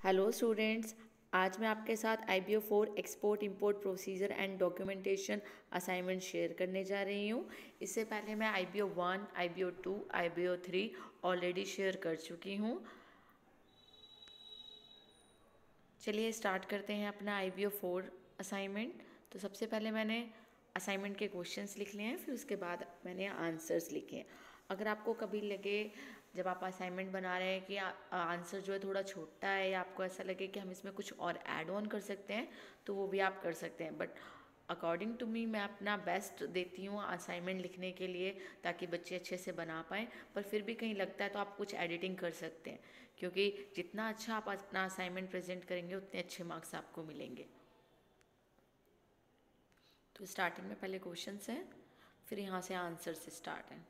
Hello students. आज मैं आपके साथ IBO 4 export import procedure and documentation assignment share करने जा रही हूँ। इससे पहले मैं IBO 1, IBO 2, IBO 3 already share कर चुकी हूँ। चलिए स्टार्ट करते हैं अपना IBO 4 असाइनमेंट। तो सबसे पहले मैंने असाइनमेंट के क्वेश्चंस लिख लिए हैं, फिर उसके बाद मैंने आंसर्स लिखे हैं। अगर आपको कभी लगे जब आप असाइनमेंट बना रहे हैं कि आंसर जो है थोड़ा छोटा है, या आपको ऐसा लगे कि हम इसमें कुछ और ऐड ऑन कर सकते हैं, तो वो भी आप कर सकते हैं। बट अकॉर्डिंग टू मी मैं अपना बेस्ट देती हूँ असाइनमेंट लिखने के लिए, ताकि बच्चे अच्छे से बना पाएँ। पर फिर भी कहीं लगता है तो आप कुछ एडिटिंग कर सकते हैं, क्योंकि जितना अच्छा आप अपना असाइनमेंट प्रेजेंट करेंगे उतने अच्छे मार्क्स आपको मिलेंगे। तो स्टार्टिंग में पहले क्वेश्चंस हैं, फिर यहाँ से आंसर से स्टार्ट है।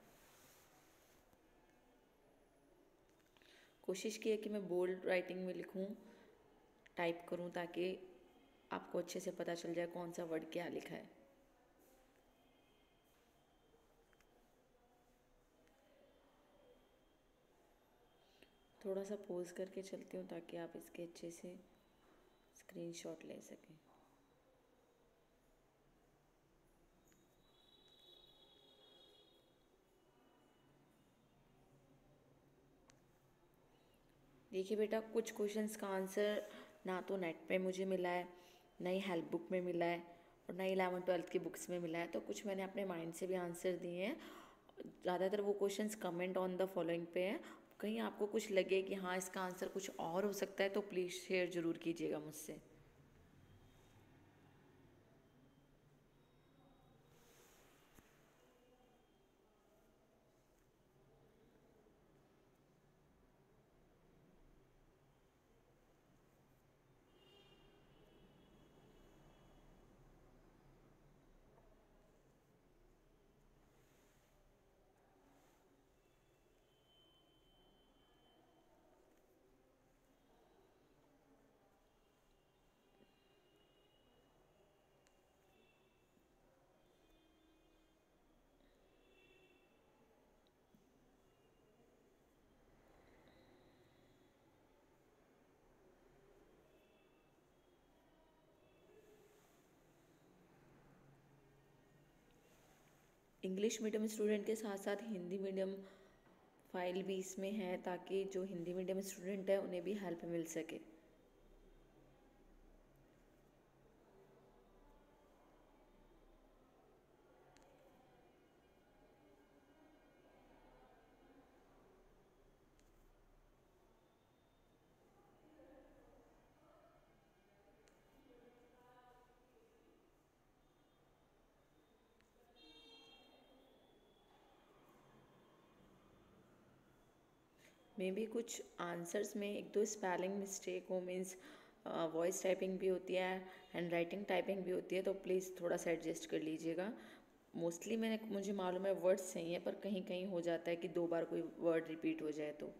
कोशिश की है कि मैं बोल्ड राइटिंग में लिखूं, टाइप करूं, ताकि आपको अच्छे से पता चल जाए कौन सा वर्ड क्या लिखा है। थोड़ा सा पोज करके चलती हूँ ताकि आप इसके अच्छे से स्क्रीनशॉट ले सकें। देखिए बेटा, कुछ क्वेश्चंस का आंसर ना तो नेट पे मुझे मिला है, ना ही हेल्प बुक में मिला है, और ना ही 11th-12th की बुक्स में मिला है। तो कुछ मैंने अपने माइंड से भी आंसर दिए हैं। ज़्यादातर वो questions comment on the following पे है। कहीं आपको कुछ लगे कि हाँ इसका आंसर कुछ और हो सकता है, तो प्लीज़ शेयर ज़रूर कीजिएगा मुझसे। इंग्लिश मीडियम स्टूडेंट के साथ साथ हिंदी मीडियम फाइल भी इसमें है, ताकि जो हिंदी मीडियम स्टूडेंट है उन्हें भी हेल्प मिल सके। मे भी कुछ आंसर्स में एक दो स्पेलिंग मिस्टेक हो, मीन्स वॉइस टाइपिंग भी होती है, हैंड राइटिंग टाइपिंग भी होती है, तो प्लीज़ थोड़ा सा एडजस्ट कर लीजिएगा। मोस्टली मुझे मालूम है वर्ड्स सही है, पर कहीं कहीं हो जाता है कि 2 बार कोई वर्ड रिपीट हो जाए। तो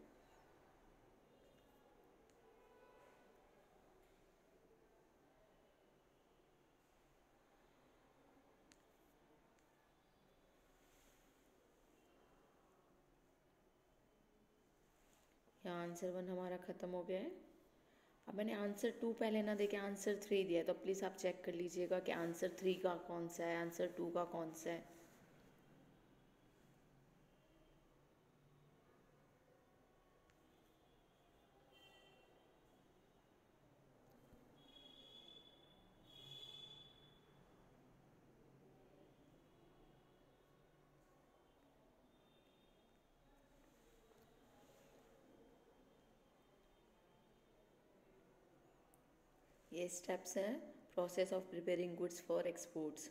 यहाँ आंसर 1 हमारा ख़त्म हो गया है। अब मैंने आंसर 2 पहले ना देके आंसर 3 दिया है, तो प्लीज़ आप चेक कर लीजिएगा कि आंसर 3 का कौन सा है, आंसर 2 का कौन सा है। ये स्टेप्स हैं process of preparing goods for exports.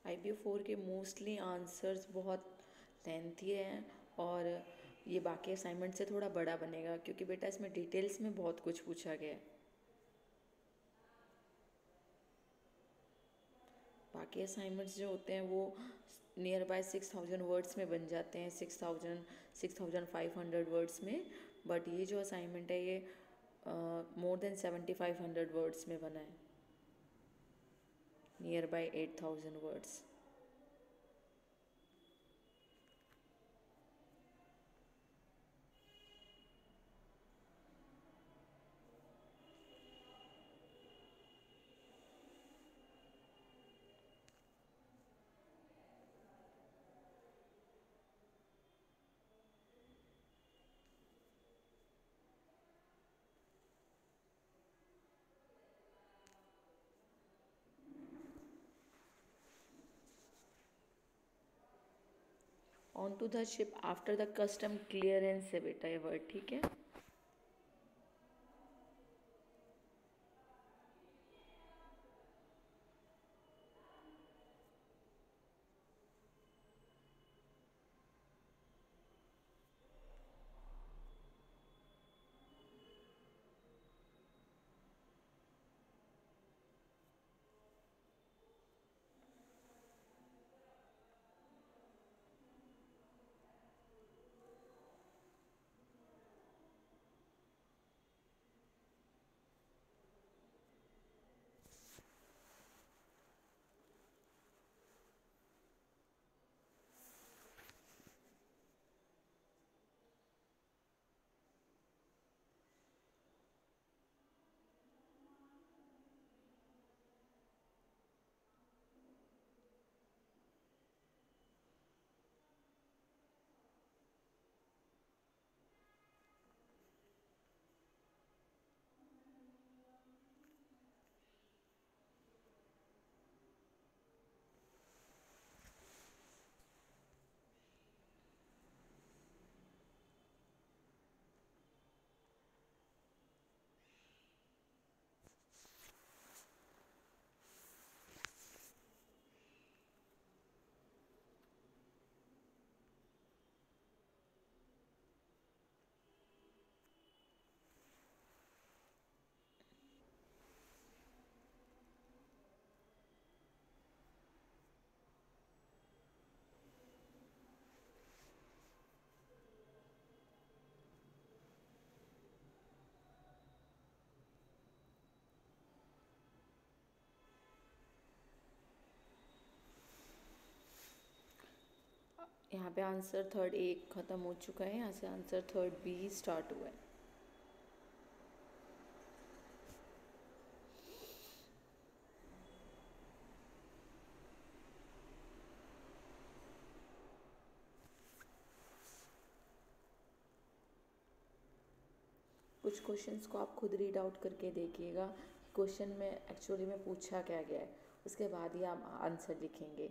IBO 4 के मोस्टली आंसर्स बहुत लेंथी हैं, और ये बाकी असाइनमेंट से थोड़ा बड़ा बनेगा, क्योंकि बेटा इसमें डिटेल्स में बहुत कुछ पूछा गया है। बाकी असाइनमेंट्स जो होते हैं वो नियर बाय 6,000 वर्ड्स में बन जाते हैं, 6,500 वर्ड्स में। बट ये जो असाइनमेंट है ये मोर देन 7,500 वर्ड्स में बना है, near by 8,000 words. On to the ship after the custom clearance है बेटा ये वर्ड, ठीक है। यहाँ पे आंसर थर्ड ए ख़त्म हो चुका है, यहाँ से आंसर थर्ड बी स्टार्ट हुआ है। कुछ क्वेश्चंस को आप खुद रीड आउट करके देखिएगा, क्वेश्चन में एक्चुअली में पूछा क्या गया है, उसके बाद ही आप आंसर लिखेंगे।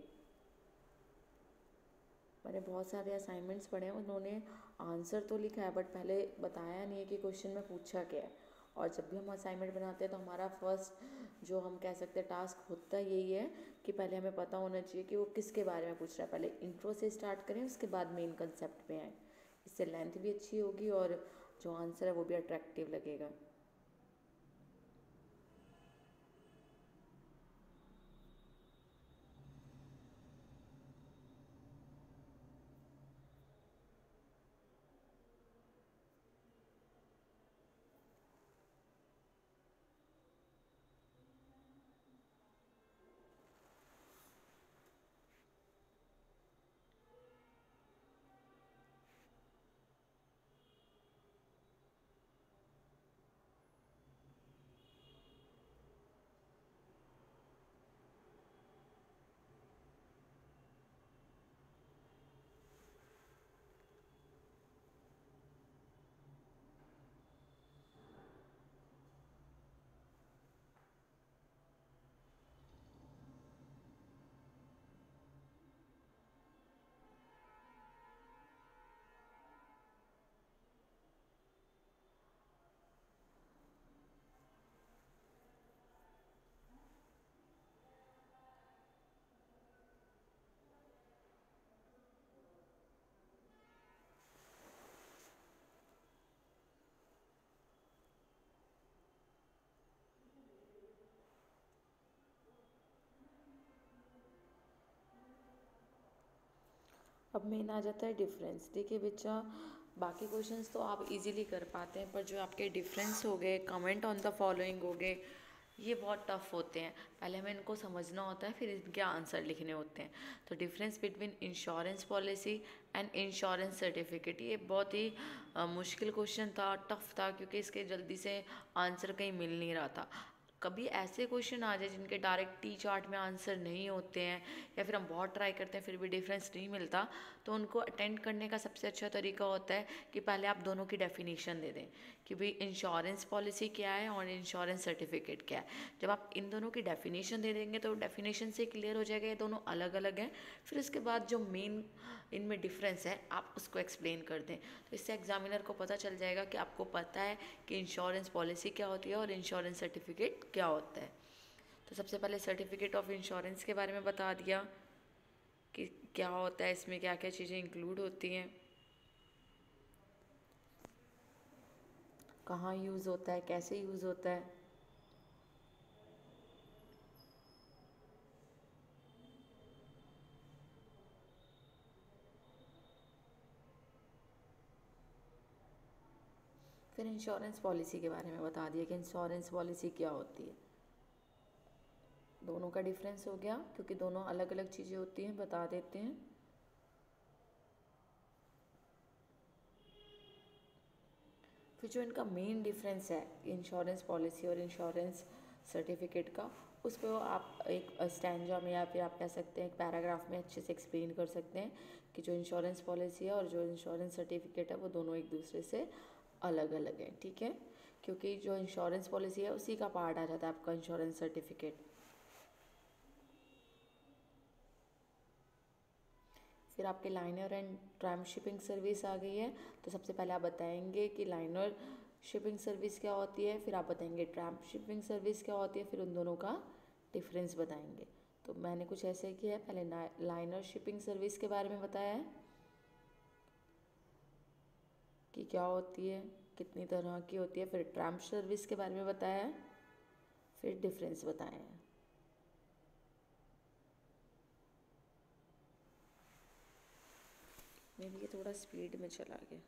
मैंने बहुत सारे असाइनमेंट्स पढ़े हैं, उन्होंने आंसर तो लिखा है बट पहले बताया नहीं है कि क्वेश्चन में पूछा क्या है। और जब भी हम असाइनमेंट बनाते हैं तो हमारा फर्स्ट जो हम कह सकते हैं टास्क होता है यही है कि पहले हमें पता होना चाहिए कि वो किसके बारे में पूछ रहा है। पहले इंट्रो से स्टार्ट करें, उसके बाद मेन कंसेप्ट पे आए, इससे लेंथ भी अच्छी होगी और जो आंसर है वो भी अट्रैक्टिव लगेगा। अब मेन आ जाता है डिफरेंस। देखिए बच्चा, बाकी क्वेश्चंस तो आप इजीली कर पाते हैं, पर जो आपके डिफरेंस हो गए, कमेंट ऑन द फॉलोइंग हो गए, ये बहुत टफ होते हैं। पहले हमें इनको समझना होता है, फिर इनके आंसर लिखने होते हैं। तो difference between insurance policy and insurance certificate, ये बहुत ही मुश्किल क्वेश्चन था, टफ था, क्योंकि इसके जल्दी से आंसर कहीं मिल नहीं रहा था। कभी ऐसे क्वेश्चन आ जाए जिनके डायरेक्ट टी चार्ट में आंसर नहीं होते हैं, या फिर हम बहुत ट्राई करते हैं फिर भी डिफरेंस नहीं मिलता, तो उनको अटेंड करने का सबसे अच्छा तरीका होता है कि पहले आप दोनों की डेफिनेशन दे दें कि भाई इंश्योरेंस पॉलिसी क्या है और इंश्योरेंस सर्टिफिकेट क्या है। जब आप इन दोनों की डेफिनेशन दे देंगे तो डेफिनेशन से क्लियर हो जाएगा ये दोनों अलग अलग हैं। फिर उसके बाद जो मेन इनमें डिफरेंस है आप उसको एक्सप्लेन कर दें, तो इससे एग्जामिनर को पता चल जाएगा कि आपको पता है कि इंश्योरेंस पॉलिसी क्या होती है और इंश्योरेंस सर्टिफिकेट क्या होता है। तो सबसे पहले सर्टिफिकेट ऑफ इंश्योरेंस के बारे में बता दिया कि क्या होता है, इसमें क्या क्या चीज़ें इंक्लूड होती हैं, कहाँ यूज़ होता है, कैसे यूज़ होता है। फिर इंश्योरेंस पॉलिसी के बारे में बता दिया कि इंश्योरेंस पॉलिसी क्या होती है। दोनों का डिफरेंस हो गया, क्योंकि दोनों अलग अलग चीज़ें होती हैं, बता देते हैं। फिर जो इनका मेन डिफरेंस है इंश्योरेंस पॉलिसी और इंश्योरेंस सर्टिफिकेट का, उस पर आप एक स्टैंजा में या फिर आप कह सकते हैं एक पैराग्राफ में अच्छे से एक्सप्लेन कर सकते हैं कि जो इंश्योरेंस पॉलिसी है और जो इंश्योरेंस सर्टिफिकेट है वो दोनों एक दूसरे से अलग अलग हैं, ठीक है। क्योंकि जो इंश्योरेंस पॉलिसी है उसी का पार्ट आ जाता है आपका इंश्योरेंस सर्टिफिकेट। फिर आपके liner and tramp shipping service आ गई है। तो सबसे पहले आप बताएंगे कि लाइनर शिपिंग सर्विस क्या होती है, फिर आप बताएंगे ट्राम शिपिंग सर्विस क्या होती है, फिर उन दोनों का डिफरेंस बताएंगे। तो मैंने कुछ ऐसे किया है, पहले लाइनर शिपिंग सर्विस के बारे में बताया है कि क्या होती है, कितनी तरह की होती है। फिर ट्राम सर्विस के बारे में बताया है, फिर डिफरेंस बताया है। मेरे ये थोड़ा स्पीड में चला गया।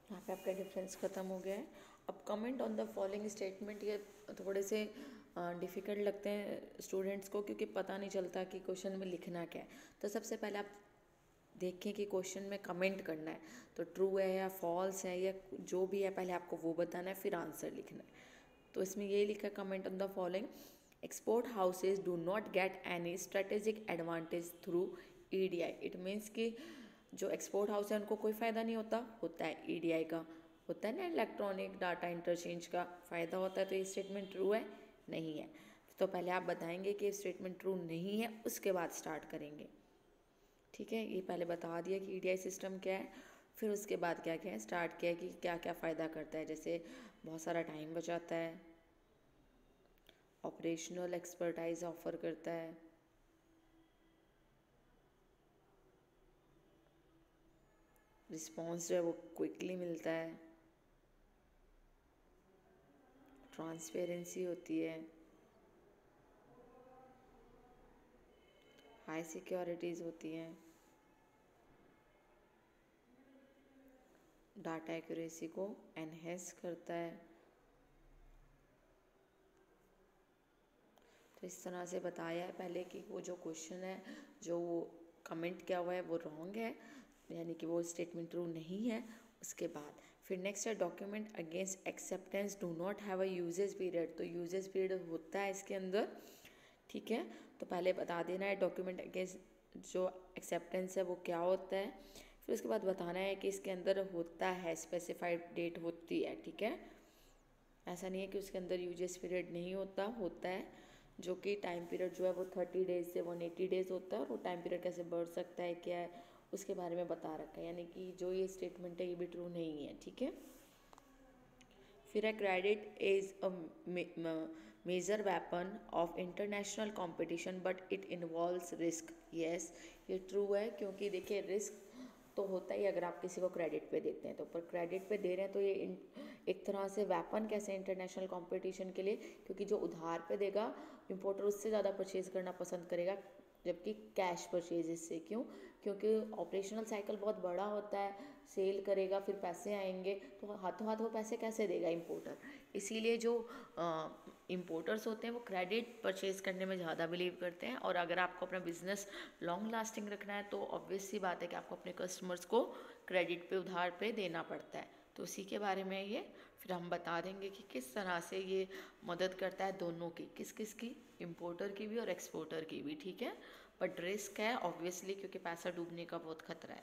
यहाँ पे आपका डिफरेंस ख़त्म हो गया है। अब comment on the following statement, ये थोड़े से डिफ़िकल्ट लगते हैं स्टूडेंट्स को, क्योंकि पता नहीं चलता कि क्वेश्चन में लिखना क्या है। तो सबसे पहले आप देखें कि क्वेश्चन में कमेंट करना है, तो ट्रू है या फॉल्स है या जो भी है पहले आपको वो बताना है, फिर आंसर लिखना है। तो इसमें यही लिखा है, comment on the following, export houses do not get any strategic advantage through EDI. It means कि जो एक्सपोर्ट हाउस है उनको कोई फ़ायदा नहीं होता, होता है ईडीआई का, होता है ना, इलेक्ट्रॉनिक डाटा इंटरचेंज का फ़ायदा होता है। तो ये स्टेटमेंट ट्रू है, नहीं है। तो पहले आप बताएंगे कि स्टेटमेंट ट्रू नहीं है, उसके बाद स्टार्ट करेंगे, ठीक है। ये पहले बता दिया कि ईडीआई सिस्टम क्या है, फिर उसके बाद क्या क्या है स्टार्ट किया कि क्या क्या फ़ायदा करता है। जैसे बहुत सारा टाइम बचाता है, ऑपरेशनल एक्सपर्टाइज ऑफर करता है, रिस्पॉन्स जो है वो क्विकली मिलता है, ट्रांसपेरेंसी होती है, हाई सिक्योरिटीज़ होती हैं, डाटा एक्यूरेसी को एनहेंस करता है। तो इस तरह से बताया है पहले कि वो जो क्वेश्चन है, जो वो कमेंट किया हुआ है वो रॉन्ग है। यानी कि वो स्टेटमेंट ट्रू नहीं है। उसके बाद फिर नेक्स्ट है document against acceptance do not have a usage period. तो यूजेज पीरियड होता है इसके अंदर, ठीक है। तो पहले बता देना है डॉक्यूमेंट अगेंस्ट जो एक्सेप्टेंस है वो क्या होता है। फिर उसके बाद बताना है कि इसके अंदर होता है स्पेसिफाइड डेट होती है, ठीक है। ऐसा नहीं है कि उसके अंदर यूजेस पीरियड नहीं होता, होता है, जो कि टाइम पीरियड जो है वो 30 डेज से 180 डेज होता है। और वो टाइम पीरियड कैसे बढ़ सकता है, क्या है, उसके बारे में बता रखा है। यानी कि जो ये स्टेटमेंट है ये भी ट्रू नहीं है, ठीक है। फिर है credit is a major weapon of international competition but it involves risk. Yes, ये ट्रू है, क्योंकि देखिए रिस्क तो होता ही अगर आप किसी को क्रेडिट पे देते हैं तो, पर क्रेडिट पे दे रहे हैं तो ये एक तरह से वेपन कैसे इंटरनेशनल कंपटीशन के लिए, क्योंकि जो उधार पे देगा इम्पोर्टर उससे ज़्यादा परचेज करना पसंद करेगा जबकि कैश परचेजेस से। क्यों? क्योंकि ऑपरेशनल साइकिल बहुत बड़ा होता है, सेल करेगा फिर पैसे आएंगे, तो हाथों हाथ वो पैसे कैसे देगा इम्पोर्टर। इसीलिए जो इम्पोर्टर्स होते हैं वो क्रेडिट परचेज करने में ज़्यादा बिलीव करते हैं। और अगर आपको अपना बिजनेस लॉन्ग लास्टिंग रखना है तो ऑब्वियस सी बात है कि आपको अपने कस्टमर्स को क्रेडिट पे, उधार पे देना पड़ता है। तो उसी के बारे में ये फिर हम बता देंगे कि किस तरह से ये मदद करता है दोनों की, किस किस की, इम्पोर्टर की भी और एक्सपोर्टर की भी, ठीक है। बट रिस्क है ऑब्वियसली, क्योंकि पैसा डूबने का बहुत खतरा है।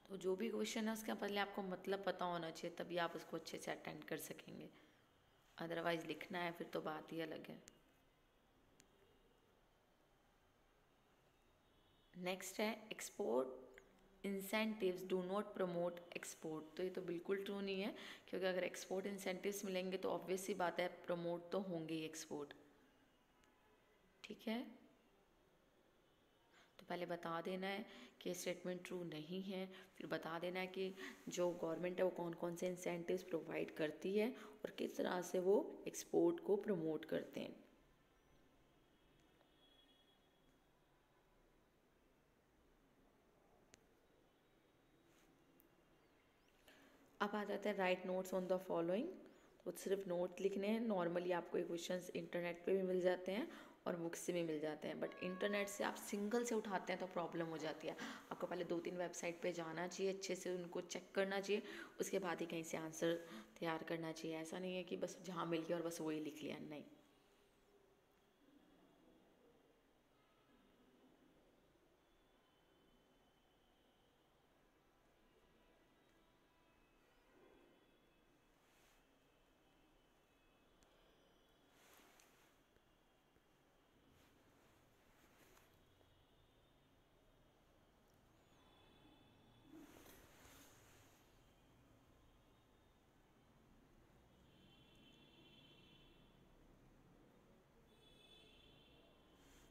तो जो भी क्वेश्चन है उसका पहले आपको मतलब पता होना चाहिए, तभी आप उसको अच्छे से अटेंड कर सकेंगे। अदरवाइज लिखना है फिर तो बात ही अलग है। नेक्स्ट है export incentives do not promote export. तो ये तो बिल्कुल ट्रू नहीं है, क्योंकि अगर एक्सपोर्ट इंसेंटिव्स मिलेंगे तो ऑब्वियस सी बात है प्रमोट तो होंगे ही एक्सपोर्ट, ठीक है। तो पहले बता देना है कि स्टेटमेंट ट्रू नहीं है, फिर बता देना है कि जो गवर्नमेंट है वो कौन कौन से इंसेंटिव्स प्रोवाइड करती है और किस तरह से वो एक्सपोर्ट को प्रमोट करते हैं। अब आ जाते हैं right notes on the following. तो सिर्फ नोट लिखने हैं। नॉर्मली आपको ये क्वेश्चंस इंटरनेट पे भी मिल जाते हैं और बुक्स से भी मिल जाते हैं, बट इंटरनेट से आप सिंगल से उठाते हैं तो प्रॉब्लम हो जाती है। आपको पहले 2-3 वेबसाइट पे जाना चाहिए, अच्छे से उनको चेक करना चाहिए, उसके बाद ही कहीं से आंसर तैयार करना चाहिए। ऐसा नहीं है कि बस जहाँ मिल गया और बस वही लिख लिया, नहीं।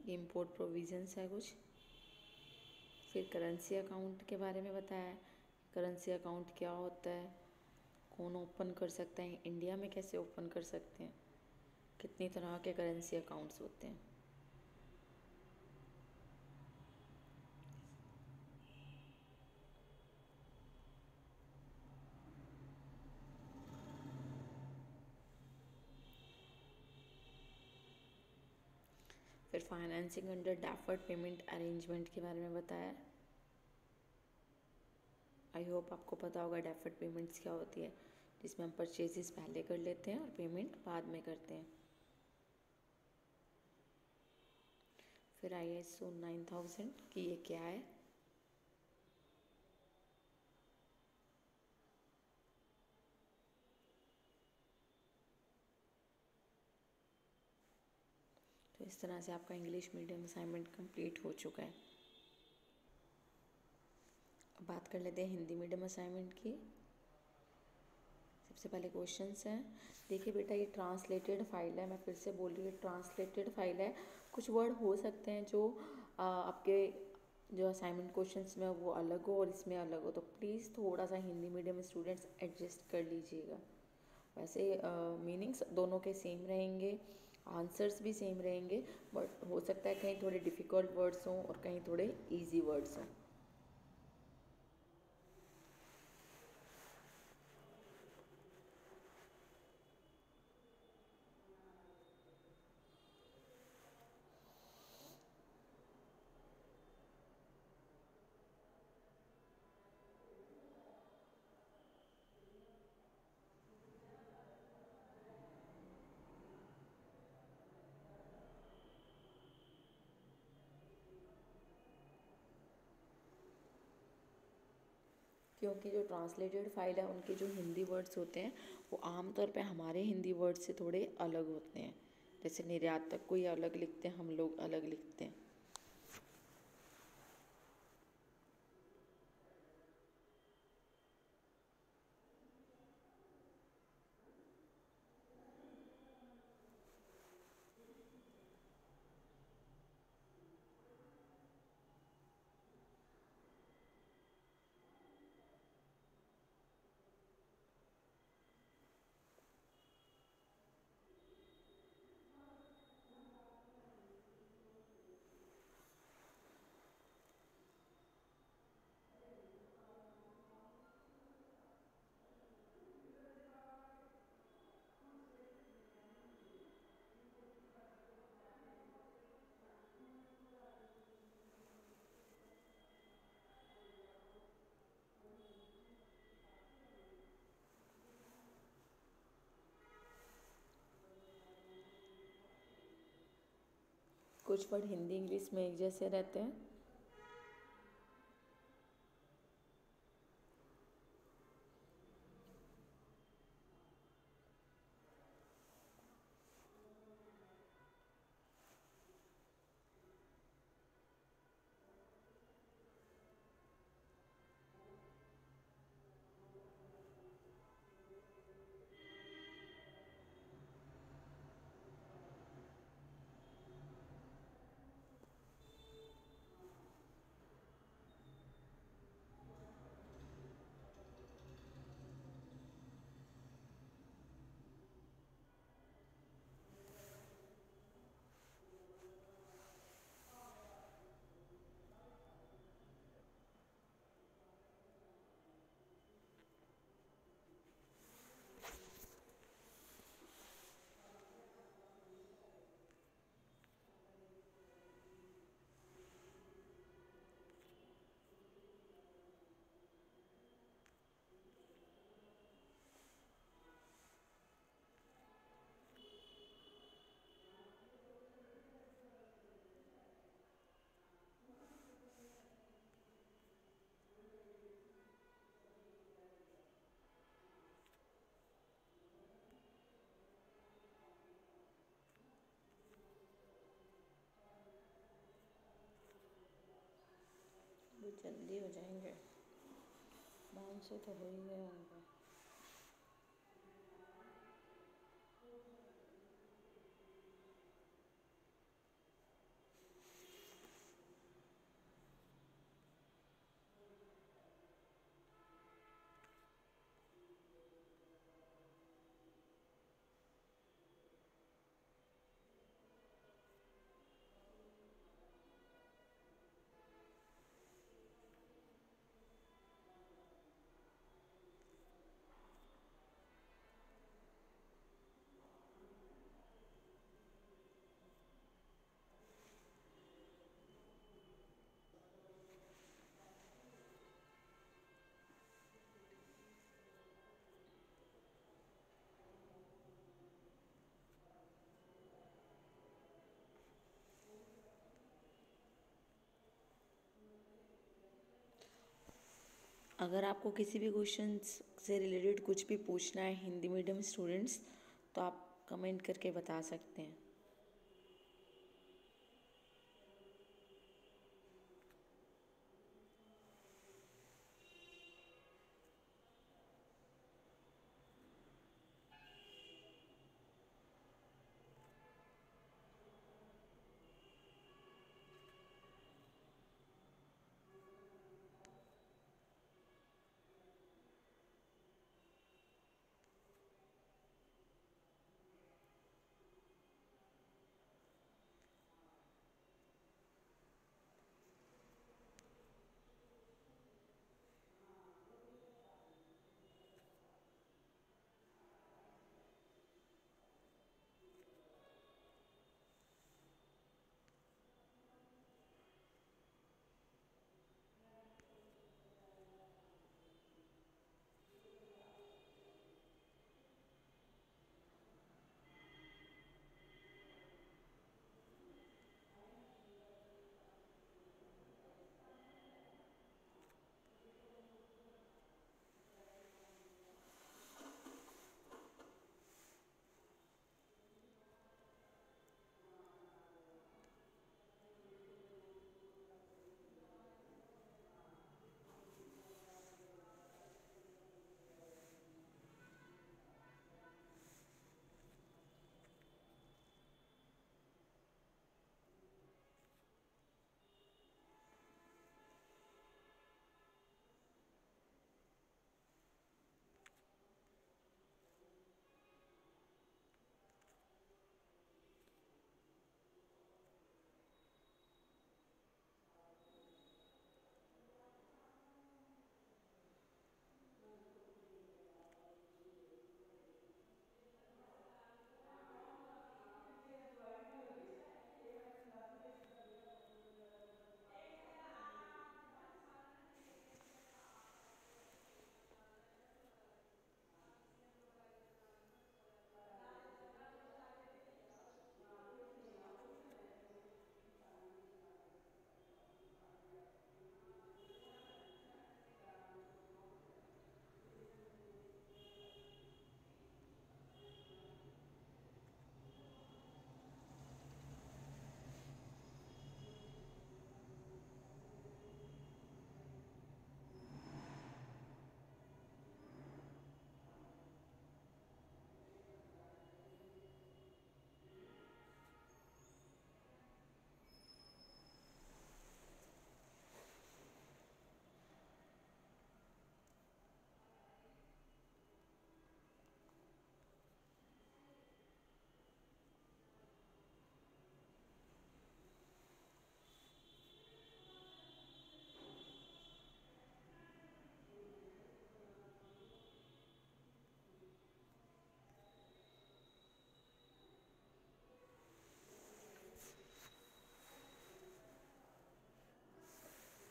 ये इम्पोर्ट प्रोविजंस है कुछ। फिर करेंसी अकाउंट के बारे में बताया है, करेंसी अकाउंट क्या होता है, कौन ओपन कर सकता है, इंडिया में कैसे ओपन कर सकते हैं, कितनी तरह के करेंसी अकाउंट्स होते हैं। फिर financing under deferred payment arrangement के बारे में बताया है। आई होप आपको पता होगा डेफर्ड पेमेंट्स क्या होती है, जिसमें हम परचेजेस पहले कर लेते हैं और पेमेंट बाद में करते हैं। फिर ISO 9000 कि ये क्या है। तो इस तरह से आपका इंग्लिश मीडियम असाइनमेंट कंप्लीट हो चुका है। अब बात कर लेते हैं हिंदी मीडियम असाइनमेंट की। सबसे पहले क्वेश्चंस हैं। देखिए बेटा, ये ट्रांसलेटेड फाइल है, मैं फिर से बोल रही हूँ ट्रांसलेटेड फाइल है। कुछ वर्ड हो सकते हैं जो आपके जो असाइनमेंट क्वेश्चंस में वो अलग हो और इसमें अलग हो, तो प्लीज़ थोड़ा सा हिंदी मीडियम स्टूडेंट्स एडजस्ट कर लीजिएगा। वैसे मीनिंग्स दोनों के सेम रहेंगे, आंसर्स भी सेम रहेंगे, बट हो सकता है कहीं थोड़े डिफ़िकल्ट वर्ड्स हों और कहीं थोड़े ईजी वर्ड्स हों। क्योंकि जो ट्रांसलेटेड फाइल है उनके जो हिंदी वर्ड्स होते हैं वो आमतौर पे हमारे हिंदी वर्ड्स से थोड़े अलग होते हैं। जैसे निर्यातक कोई अलग लिखते हैं, हम लोग अलग लिखते हैं। कुछ वर्ड हिंदी इंग्लिश में एक जैसे रहते हैं। वो जल्दी हो जाएंगे, 500 तो हो ही गए होंगे। अगर आपको किसी भी क्वेश्चन से रिलेटेड कुछ भी पूछना है हिंदी मीडियम स्टूडेंट्स, तो आप कमेंट करके बता सकते हैं।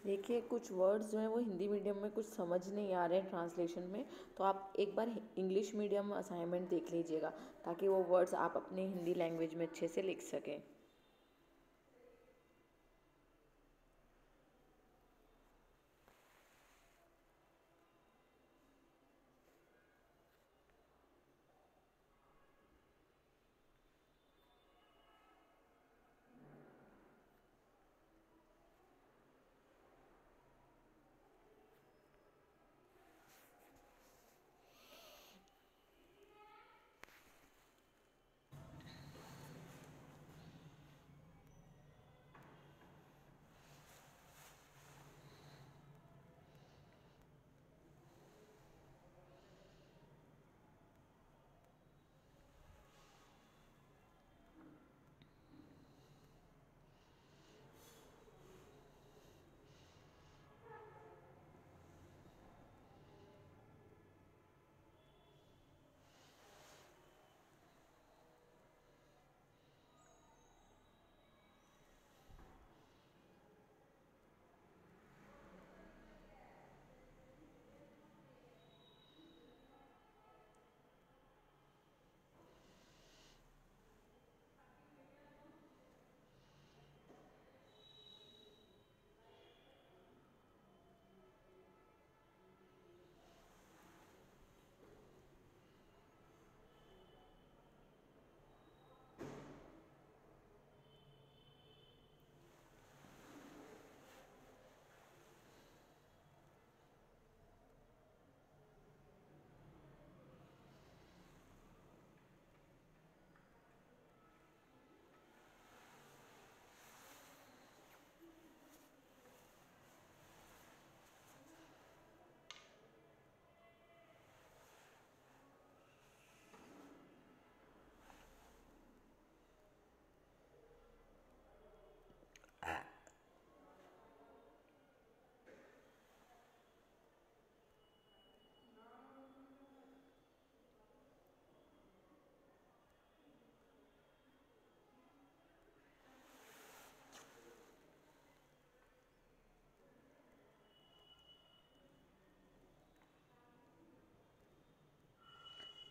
देखिए कुछ वर्ड्स जो हैं वो हिंदी मीडियम में कुछ समझ नहीं आ रहे हैं ट्रांसलेशन में, तो आप एक बार इंग्लिश मीडियम असाइनमेंट देख लीजिएगा ताकि वो वर्ड्स आप अपने हिंदी लैंग्वेज में अच्छे से लिख सकें।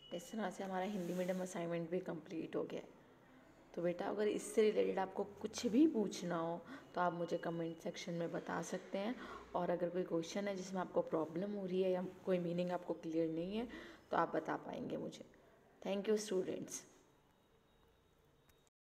इस तरह से हमारा हिंदी मीडियम असाइनमेंट भी कंप्लीट हो गया है। तो बेटा अगर इससे रिलेटेड आपको कुछ भी पूछना हो तो आप मुझे कमेंट सेक्शन में बता सकते हैं, और अगर कोई क्वेश्चन है जिसमें आपको प्रॉब्लम हो रही है या कोई मीनिंग आपको क्लियर नहीं है तो आप बता पाएंगे मुझे। Thank you students.